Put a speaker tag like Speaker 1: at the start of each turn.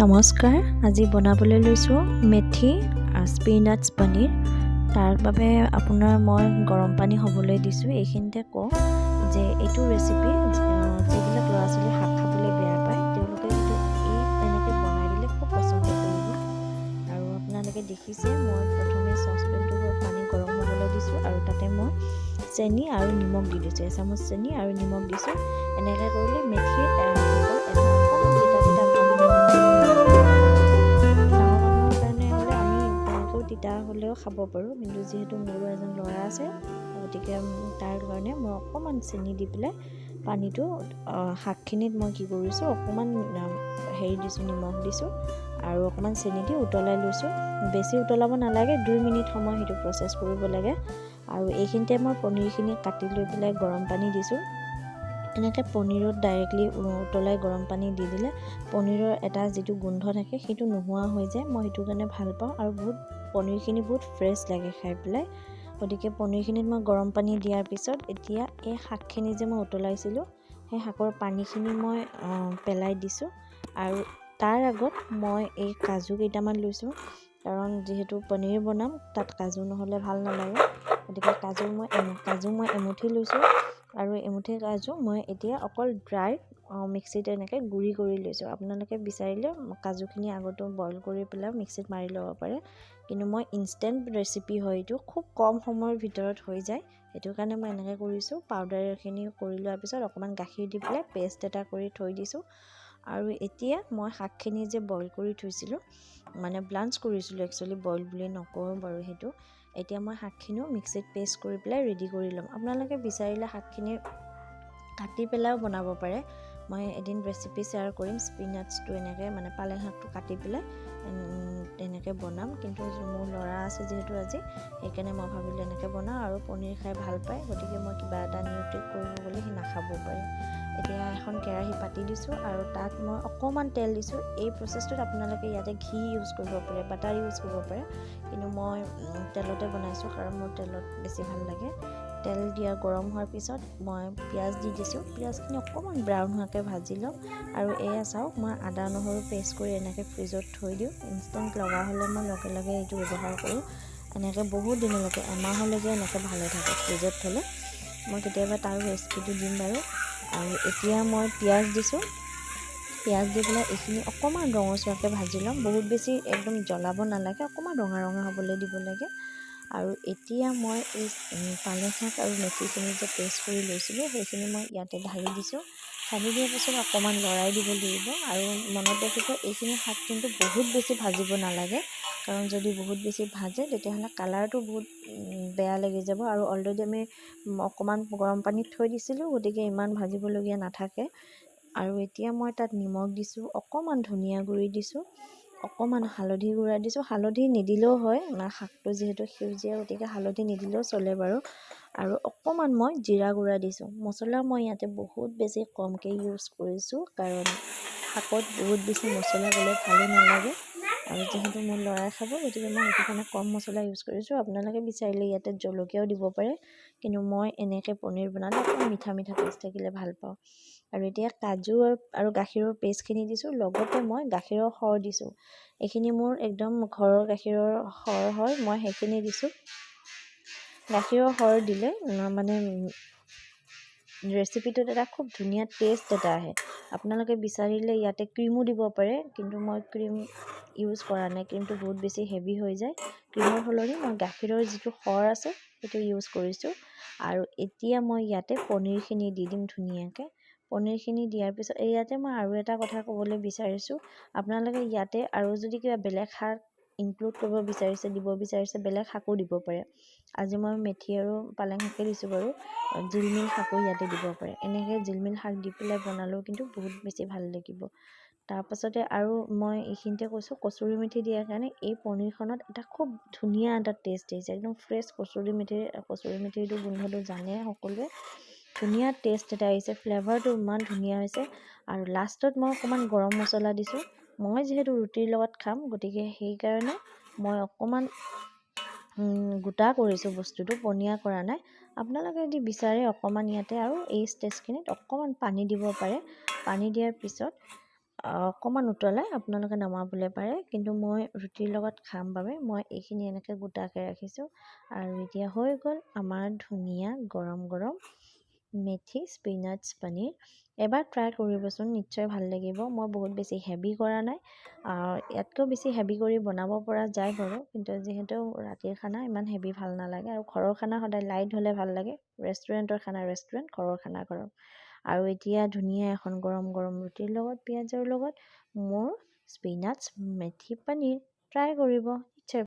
Speaker 1: নমস্কাৰ। আজি বনাবলৈ লৈছোঁ মেথি স্পিনাটছ পনীৰ। তাৰ বাবে আপোনাৰ মই গৰম পানী হ'বলৈ দিছোঁ। এইখিনিতে কওঁ যে এইটো ৰেচিপি যিবিলাক ল'ৰা ছোৱালী শাক খাবলৈ বেয়া পায় তেওঁলোকে এনেকৈ বনাই দিলে খুব পচন্দ কৰিব। আৰু আপোনালোকে দেখিছে মই প্ৰথমে চচপেনটো পানী গৰম হ'বলৈ দিছোঁ আৰু তাতে মই চেনি আৰু নিমখ দি দিছোঁ। এচামুচ চেনি আৰু নিমখ দিছোঁ। এনেকৈ কৰিলে মেথিৰ তিতা হ'লেও খাব পাৰোঁ, কিন্তু যিহেতু মোৰো এজন ল'ৰা আছে গতিকে তাৰ কাৰণে মই অকণমান চেনি দি পেলাই পানীটো শাকখিনিত মই কি কৰিছোঁ অকণমান দিছোঁ, নিমখ দিছোঁ আৰু অকণমান চেনি দি উতলাই লৈছোঁ। বেছি উতলাব নালাগে, 2 মিনিট সময় সেইটো প্ৰচেছ কৰিব লাগে। আৰু এইখিনিতে মই পনীৰখিনি কাটি লৈ পেলাই গৰম পানী দিছোঁ। এনেকৈ পনীৰত ডাইৰেক্টলি উতলাই গৰম পানী দি দিলে পনীৰৰ এটা যিটো গোন্ধ থাকে সেইটো নোহোৱা হৈ যায়। মই সেইটো কাৰণে ভাল পাওঁ আৰু পনীৰখিনি বহুত ফ্ৰেছ লাগে খাই পেলাই। গতিকে পনীৰখিনিত মই গৰম পানী দিয়াৰ পিছত এতিয়া এই শাকখিনি যে মই উতলাইছিলোঁ সেই শাকৰ পানীখিনি মই পেলাই দিছোঁ। আৰু তাৰ আগত মই এই কাজু কেইটামান লৈছোঁ, কাৰণ যিহেতু পনীৰ বনাম তাত কাজু নহ'লে ভাল নালাগে। গতিকে কাজু মই এমুঠি লৈছোঁ আৰু এমুঠি কাজু মই এতিয়া অকল ড্ৰাই মিক্সিত এনেকৈ গুড়ি কৰি লৈছোঁ। আপোনালোকে বিচাৰিলে কাজুখিনি আগতো বইল কৰি পেলাই মিক্সিত মাৰি ল'ব পাৰে, কিন্তু মই ইনষ্টেণ্ট ৰেচিপি হয়, এইটো খুব কম সময়ৰ ভিতৰত হৈ যায়। সেইটো কাৰণে মই এনেকৈ কৰিছোঁ। পাউডাৰখিনি কৰি লোৱাৰ পিছত অকণমান গাখীৰ দি পেলাই পেষ্ট এটা কৰি থৈ দিছোঁ। আৰু এতিয়া মই শাকখিনি যে বইল কৰি থৈছিলোঁ, মানে ব্লাঞ্চ কৰিছিলোঁ, একচুৱেলি বইল বুলি নকওঁ বাৰু সেইটো। এতিয়া মই শাকখিনিও মিক্সিত পেষ্ট কৰি পেলাই ৰেডি কৰি ল'ম। আপোনালোকে বিচাৰিলে শাকখিনি কাটি পেলাইও বনাব পাৰে। মই এদিন ৰেচিপি শ্বেয়াৰ কৰিম স্পিনাটছটো এনেকৈ, মানে পালেং শাকটো কাটি পেলাই তেনেকৈ বনাম। কিন্তু মোৰ ল'ৰা আছে যিহেতু আজি, সেইকাৰণে মই ভাবিলোঁ এনেকৈ বনাওঁ আৰু পনীৰ খাই ভাল পায়, গতিকে মই কিবা এটা নিউ ট্ৰিক কৰিব গ'লে সি নাখাবও পাৰে। এতিয়া এখন কেৰাহী পাতি দিছোঁ আৰু তাত মই অকণমান তেল দিছোঁ। এই প্ৰচেছটোত আপোনালোকে ইয়াতে ঘি ইউজ কৰিব পাৰে, বাটাৰ ইউজ কৰিব পাৰে, কিন্তু মই তেলতে বনাইছোঁ কাৰণ মোৰ তেলত বেছি ভাল লাগে। তেল দিয়া গৰম হোৱাৰ পিছত মই পিঁয়াজ দি দিছোঁ। পিঁয়াজখিনি অকণমান ব্ৰাউন হোৱাকৈ ভাজি ল'ম। আৰু এয়া চাওক, মই আদা নহৰু পেষ্ট কৰি এনেকৈ ফ্ৰিজত থৈ দিওঁ। ইনষ্টেণ্ট লগা হ'লে মই লগে লগে এইটো ব্যৱহাৰ কৰোঁ। এনেকৈ বহুত দিনলৈকে, এমাহলৈকে এনেকৈ ভালে থাকে ফ্ৰিজত থ'লে। মই কেতিয়াবা তাৰ ৰেচিপিটো দিম বাৰু। আৰু এতিয়া মই পিঁয়াজ দিছোঁ। পিঁয়াজ দি পেলাই এইখিনি অকণমান ৰঙচুৱাকৈ ভাজি ল'ম। বহুত বেছি একদম জ্বলাব নালাগে, অকণমান ৰঙা ৰঙা হ'বলৈ দিব লাগে। আৰু এতিয়া মই এই পালেং শাক আৰু মেথিখিনি যে পেষ্ট কৰি লৈছিলোঁ সেইখিনি মই ইয়াতে ঢালি দিছোঁ। ঢালি দিয়াৰ পিছত অকণমান লৰাই দিব লাগিব। আৰু মনত ৰাখিব, এইখিনি শাক কিন্তু বহুত বেছি ভাজিব নালাগে, কাৰণ যদি বহুত বেছি ভাজে তেতিয়াহ'লে কালাৰটো বহুত বেয়া লাগি যাব। আৰু অলৰেডি আমি অকণমান গৰম পানীত থৈ দিছিলোঁ, গতিকে ইমান ভাজিবলগীয়া নাথাকে। আৰু এতিয়া মই তাত নিমখ দিছোঁ, অকণমান ধনিয়া গুড়ি দিছোঁ, অকণমান হালধি গুড়া দিছোঁ। হালধি নিদিলেও হয়, শাকটো যিহেতু সেউজীয়া, গতিকে হালধি নিদিলেও চলে বাৰু। আৰু অকণমান মই জিৰা গুড়া দিছোঁ। মছলা মই ইয়াতে বহুত বেছি কমকৈ ইউজ কৰিছোঁ, কাৰণ শাকত বহুত বেছি মছলা গ'লে ভালো নালাগে। আৰু যিহেতু মোৰ ল'ৰাই খাব, গতিকে মই সেইটো কাৰণে কম মছলা ইউজ কৰিছোঁ। আপোনালোকে বিচাৰিলে ইয়াতে জলকীয়াও দিব পাৰে, কিন্তু মই এনেকৈ পনীৰ বনালে অকণমান মিঠা মিঠা টেষ্ট থাকিলে ভাল পাওঁ। আৰু এতিয়া কাজু আৰু গাখীৰৰ পেষ্টখিনি দিছোঁ, লগতে মই গাখীৰৰ সৰ দিছোঁ। এইখিনি মোৰ একদম ঘৰৰ গাখীৰৰ সৰ হয়, মই সেইখিনি দিছোঁ। গাখীৰৰ সৰ দিলে মানে ৰেচিপিটোত এটা খুব ধুনীয়া টেষ্ট এটা আহে। আপোনালোকে বিচাৰিলে ইয়াতে ক্ৰীমো দিব পাৰে, কিন্তু মই ক্ৰীম ইউজ কৰা নাই, ক্ৰীমটো বহুত বেছি হেভি হৈ যায়। ক্ৰীমৰ সলনি মই গাখীৰৰ যিটো সৰ আছে সেইটো ইউজ কৰিছোঁ। আৰু এতিয়া মই ইয়াতে পনীৰখিনি দি দিম ধুনীয়াকৈ। পনীৰখিনি দিয়াৰ পিছত ইয়াতে মই আৰু এটা কথা ক'বলৈ বিচাৰিছোঁ, আপোনালোকে ইয়াতে আৰু যদি কিবা বেলেগ শাক ইনক্লুড কৰিব বিচাৰিছে, দিব বিচাৰিছে, বেলেগ শাকো দিব পাৰে। আজি মই মেথি আৰু পালেং শাকে দিছোঁ বাৰু, জিলমিল শাকো ইয়াতে দিব পাৰে। এনেকৈ জিলমিল শাক দি পেলাই বনালেও কিন্তু বহুত বেছি ভাল লাগিব। তাৰপাছতে আৰু মই এইখিনিতে কৈছোঁ, কচুৰি মেথি দিয়াৰ কাৰণে এই পনীৰখনত এটা খুব ধুনীয়া এটা টেষ্ট আহিছে। একদম ফ্ৰেছ কচুৰি মেথিটো গোন্ধটো জানে সকলোৱে, ধুনীয়া টেষ্ট এটা আহিছে, ফ্লেভাৰটো ইমান ধুনীয়া হৈছে। আৰু লাষ্টত মই অকণমান গৰম মছলা দিছোঁ। মই যিহেতু ৰুটিৰ লগত খাম, গতিকে সেইকাৰণে মই অকণমান গোটা কৰিছোঁ বস্তুটো, পনীয়া কৰা নাই। আপোনালোকে যদি বিচাৰে অকণমান ইয়াতে আৰু এই ষ্টেজখিনিত অকণমান পানী দিব পাৰে। পানী দিয়াৰ পিছত অকণমান উতলাই আপোনালোকে নমাবলৈ পাৰে, কিন্তু মই ৰুটিৰ লগত খাম বাবে মই এইখিনি এনেকৈ গোটাকৈ ৰাখিছোঁ। আৰু এতিয়া হৈ গ'ল আমাৰ ধুনীয়া গৰম গৰম মেথি স্পিনাটছ পনীৰ। এবাৰ ট্ৰাই কৰিবচোন, নিশ্চয় ভাল লাগিব। মই বহুত বেছি হেভি কৰা নাই, ইয়াতকৈ বেছি হেভি কৰি বনাব পৰা যায় বাৰু, কিন্তু যিহেতু ৰাতিৰ খানা ইমান হেভি ভাল নালাগে, আৰু ঘৰৰ খানা সদায় লাইট হ'লে ভাল লাগে। ৰেষ্টুৰেণ্টৰ খানা ৰেষ্টুৰেণ্ট, ঘৰৰ খানা ঘৰৰ। আৰু এতিয়া ধুনীয়া এখন গৰম গৰম ৰুটিৰ লগত পিঁয়াজৰ লগত মোৰ স্পিনাটছ মেথি পনীৰ ট্ৰাই কৰিব।